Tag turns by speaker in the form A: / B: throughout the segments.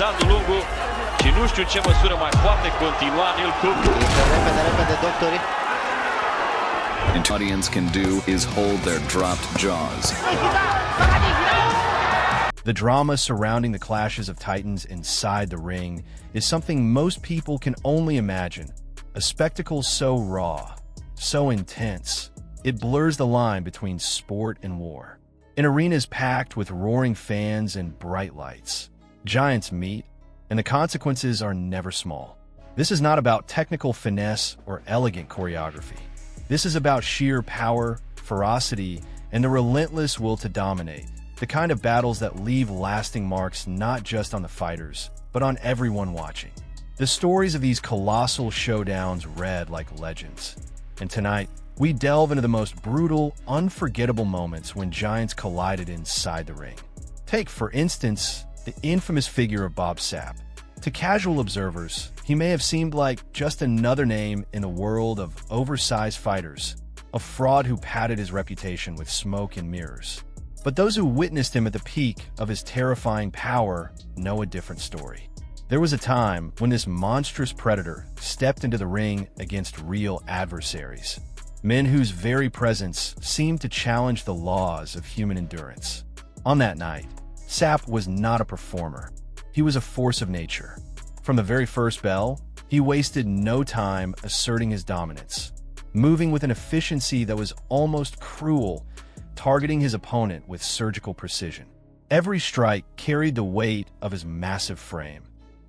A: Alexander Lungu și nu știu în ce măsură mai poate continua Neil Cook.
B: Repede, doctorii.
C: An audience can do is hold their dropped jaws.
D: The drama surrounding the clashes of titans inside the ring is something most people can only imagine. A spectacle so raw, so intense, it blurs the line between sport and war. In arenas packed with roaring fans and bright lights, giants meet, and the consequences are never small. This is not about technical finesse or elegant choreography. This is about sheer power, ferocity, and the relentless will to dominate. The kind of battles that leave lasting marks not just on the fighters, but on everyone watching. The stories of these colossal showdowns read like legends. And tonight, we delve into the most brutal, unforgettable moments when giants collided inside the ring. Take, for instance, the infamous figure of Bob Sap. To casual observers, he may have seemed like just another name in the world of oversized fighters, a fraud who padded his reputation with smoke and mirrors. But those who witnessed him at the peak of his terrifying power know a different story. There was a time when this monstrous predator stepped into the ring against real adversaries, men whose very presence seemed to challenge the laws of human endurance. On that night, Sap was not a performer. He was a force of nature. From the very first bell, he wasted no time asserting his dominance, moving with an efficiency that was almost cruel, targeting his opponent with surgical precision. Every strike carried the weight of his massive frame,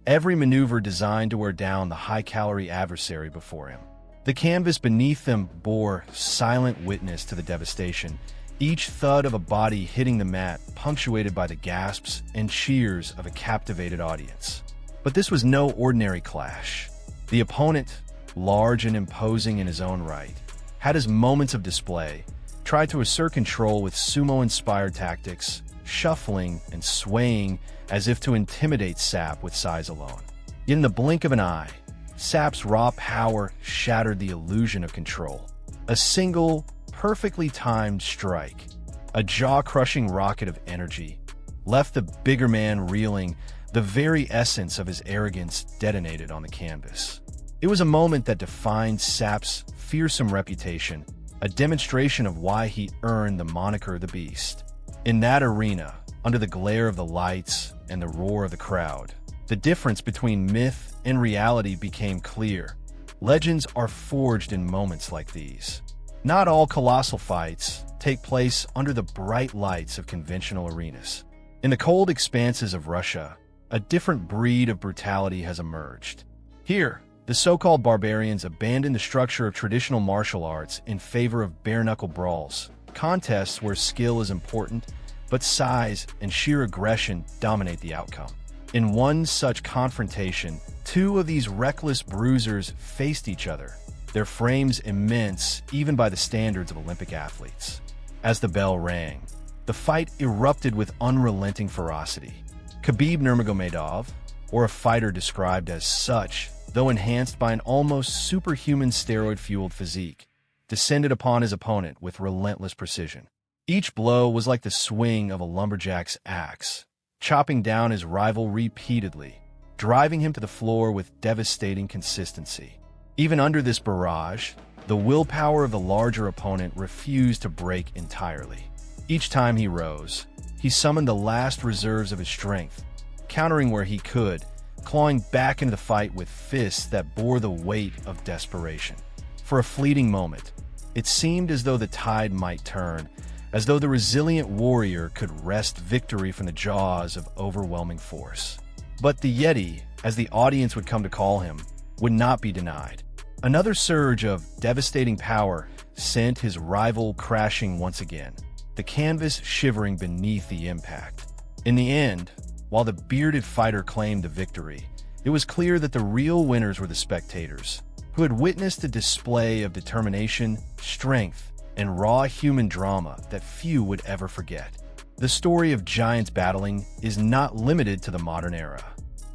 D: every maneuver designed to wear down the high-calorie adversary before him. The canvas beneath them bore silent witness to the devastation, each thud of a body hitting the mat punctuated by the gasps and cheers of a captivated audience. But this was no ordinary clash. The opponent, large and imposing in his own right, had his moments of display, tried to assert control with sumo-inspired tactics, shuffling and swaying as if to intimidate Sap with size alone. Yet in the blink of an eye, Sap's raw power shattered the illusion of control. A single, perfectly timed strike, a jaw-crushing rocket of energy, left the bigger man reeling, the very essence of his arrogance detonated on the canvas. It was a moment that defined Sap's fearsome reputation, a demonstration of why he earned the moniker the Beast. In that arena, under the glare of the lights and the roar of the crowd, the difference between myth and reality became clear. Legends are forged in moments like these. Not all colossal fights take place under the bright lights of conventional arenas. In the cold expanses of Russia, a different breed of brutality has emerged. Here, the so-called barbarians abandon the structure of traditional martial arts in favor of bare-knuckle brawls, contests where skill is important, but size and sheer aggression dominate the outcome. In one such confrontation, two of these reckless bruisers faced each other, their frames immense even by the standards of Olympic athletes. As the bell rang, the fight erupted with unrelenting ferocity. Khabib Nurmagomedov, or a fighter described as such, though enhanced by an almost superhuman steroid-fueled physique, descended upon his opponent with relentless precision. Each blow was like the swing of a lumberjack's axe, chopping down his rival repeatedly, driving him to the floor with devastating consistency. Even under this barrage, the willpower of the larger opponent refused to break entirely. Each time he rose, he summoned the last reserves of his strength, countering where he could, clawing back into the fight with fists that bore the weight of desperation. For a fleeting moment, it seemed as though the tide might turn, as though the resilient warrior could wrest victory from the jaws of overwhelming force. But the Yeti, as the audience would come to call him, would not be denied. Another surge of devastating power sent his rival crashing once again, the canvas shivering beneath the impact. In the end, while the bearded fighter claimed the victory, it was clear that the real winners were the spectators, who had witnessed a display of determination, strength, and raw human drama that few would ever forget. The story of giants battling is not limited to the modern era.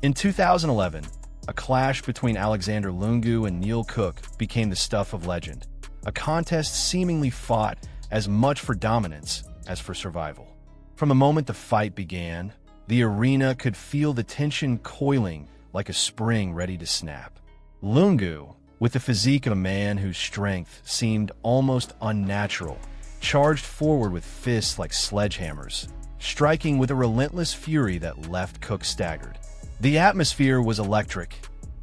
D: In 2011, a clash between Alexander Lungu and Neil Cook became the stuff of legend, a contest seemingly fought as much for dominance as for survival. From the moment the fight began, The arena could feel the tension coiling like a spring ready to snap. Lungu, with the physique of a man whose strength seemed almost unnatural, charged forward with fists like sledgehammers, striking with a relentless fury that left Cook staggered. The atmosphere was electric.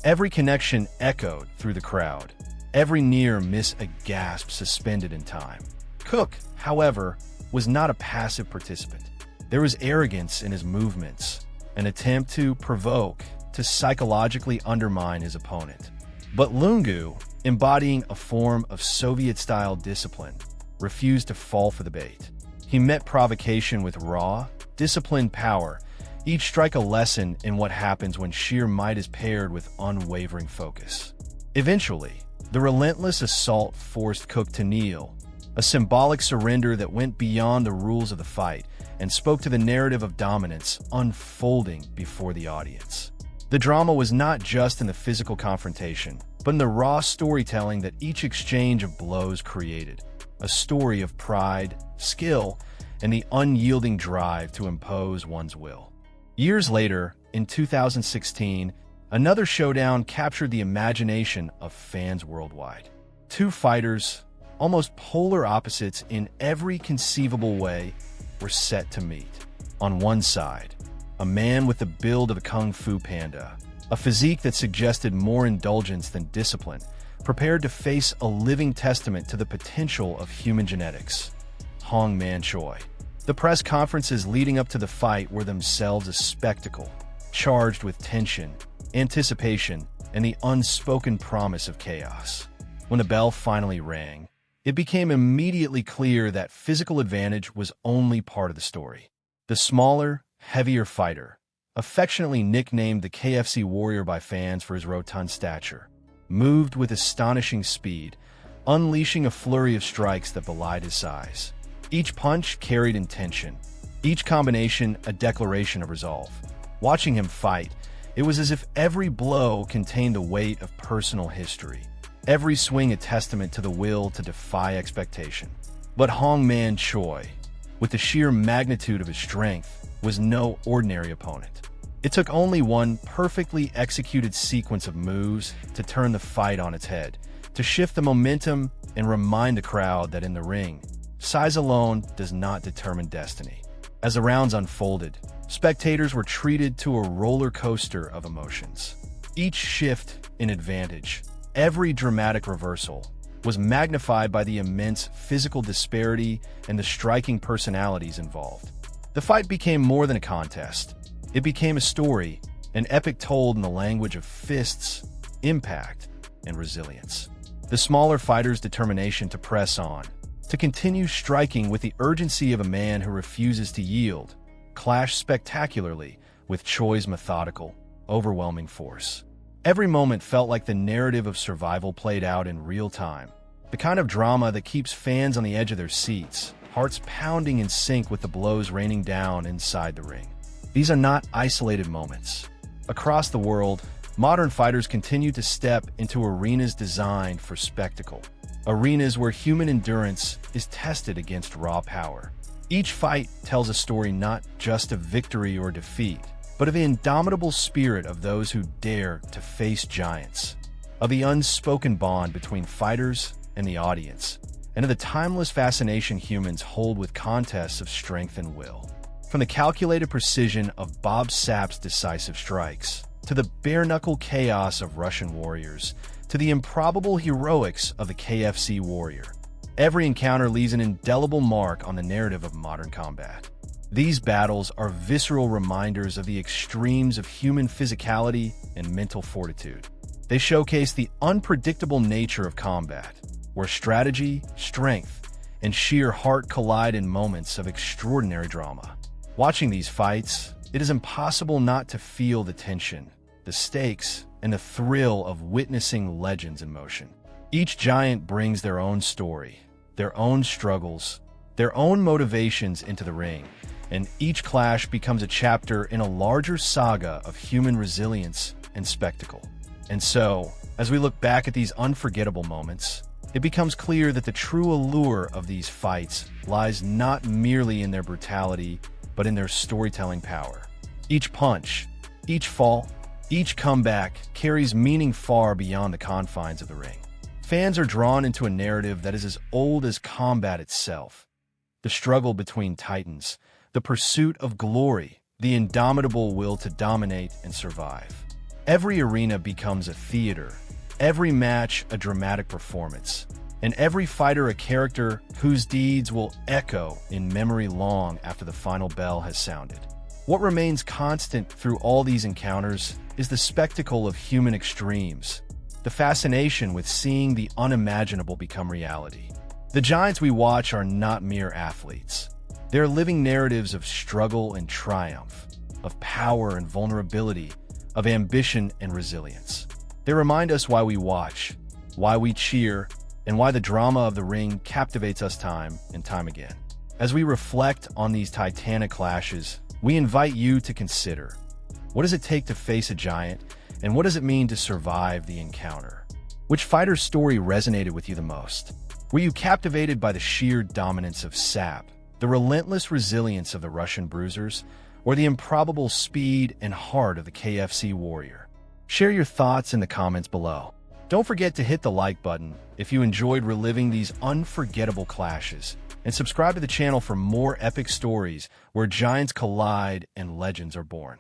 D: Every connection echoed through the crowd. Every near miss a gasp suspended in time. Cook, however, was not a passive participant. There was arrogance in his movements, an attempt to provoke, to psychologically undermine his opponent. But Lungu, embodying a form of Soviet-style discipline, refused to fall for the bait. He met provocation with raw, disciplined power, each strike a lesson in what happens when sheer might is paired with unwavering focus. Eventually, the relentless assault forced Cook to kneel, a symbolic surrender that went beyond the rules of the fight and spoke to the narrative of dominance unfolding before the audience. The drama was not just in the physical confrontation, but in the raw storytelling that each exchange of blows created, a story of pride, skill, and the unyielding drive to impose one's will. Years later, in 2016, another showdown captured the imagination of fans worldwide. Two fighters, almost polar opposites in every conceivable way, were set to meet. On one side, a man with the build of a kung fu panda, a physique that suggested more indulgence than discipline, prepared to face a living testament to the potential of human genetics. Hong Man Choi. The press conferences leading up to the fight were themselves a spectacle, charged with tension, anticipation, and the unspoken promise of chaos. When the bell finally rang, it became immediately clear that physical advantage was only part of the story. The smaller, heavier fighter, affectionately nicknamed the KFC Warrior by fans for his rotund stature, moved with astonishing speed, unleashing a flurry of strikes that belied his size. Each punch carried intention, each combination a declaration of resolve. Watching him fight, it was as if every blow contained the weight of personal history, every swing a testament to the will to defy expectation. But Hong Man Choi, with the sheer magnitude of his strength, was no ordinary opponent. It took only one perfectly executed sequence of moves to turn the fight on its head, to shift the momentum and remind the crowd that in the ring, size alone does not determine destiny. As the rounds unfolded, spectators were treated to a roller coaster of emotions. Each shift in advantage, every dramatic reversal, was magnified by the immense physical disparity and the striking personalities involved. The fight became more than a contest. It became a story, an epic told in the language of fists, impact, and resilience. The smaller fighter's determination to press on, to continue striking with the urgency of a man who refuses to yield, clashed spectacularly with Choi's methodical, overwhelming force. Every moment felt like the narrative of survival played out in real time, the kind of drama that keeps fans on the edge of their seats, hearts pounding in sync with the blows raining down inside the ring. These are not isolated moments. Across the world, modern fighters continue to step into arenas designed for spectacle, arenas where human endurance is tested against raw power. Each fight tells a story not just of victory or defeat, but of the indomitable spirit of those who dare to face giants, of the unspoken bond between fighters and the audience, and of the timeless fascination humans hold with contests of strength and will. From the calculated precision of Bob Sap's decisive strikes, to the bare-knuckle chaos of Russian warriors, to the improbable heroics of the KFC Warrior, every encounter leaves an indelible mark on the narrative of modern combat. These battles are visceral reminders of the extremes of human physicality and mental fortitude. They showcase the unpredictable nature of combat, where strategy, strength, and sheer heart collide in moments of extraordinary drama. Watching these fights, it is impossible not to feel the tension, the stakes, and the thrill of witnessing legends in motion. Each giant brings their own story, their own struggles, their own motivations into the ring, and each clash becomes a chapter in a larger saga of human resilience and spectacle. And so, as we look back at these unforgettable moments, it becomes clear that the true allure of these fights lies not merely in their brutality, but in their storytelling power. Each punch, each fall, each comeback carries meaning far beyond the confines of the ring. Fans are drawn into a narrative that is as old as combat itself. The struggle between titans, the pursuit of glory, the indomitable will to dominate and survive. Every arena becomes a theater, every match a dramatic performance, and every fighter a character whose deeds will echo in memory long after the final bell has sounded. What remains constant through all these encounters is the spectacle of human extremes, the fascination with seeing the unimaginable become reality. The giants we watch are not mere athletes. They're living narratives of struggle and triumph, of power and vulnerability, of ambition and resilience. They remind us why we watch, why we cheer, and why the drama of the ring captivates us time and time again. As we reflect on these titanic clashes, we invite you to consider, what does it take to face a giant, and what does it mean to survive the encounter? Which fighter's story resonated with you the most? Were you captivated by the sheer dominance of Sap, the relentless resilience of the Russian bruisers, or the improbable speed and heart of the KFC warrior? Share your thoughts in the comments below. Don't forget to hit the like button if you enjoyed reliving these unforgettable clashes, and subscribe to the channel for more epic stories where giants collide and legends are born.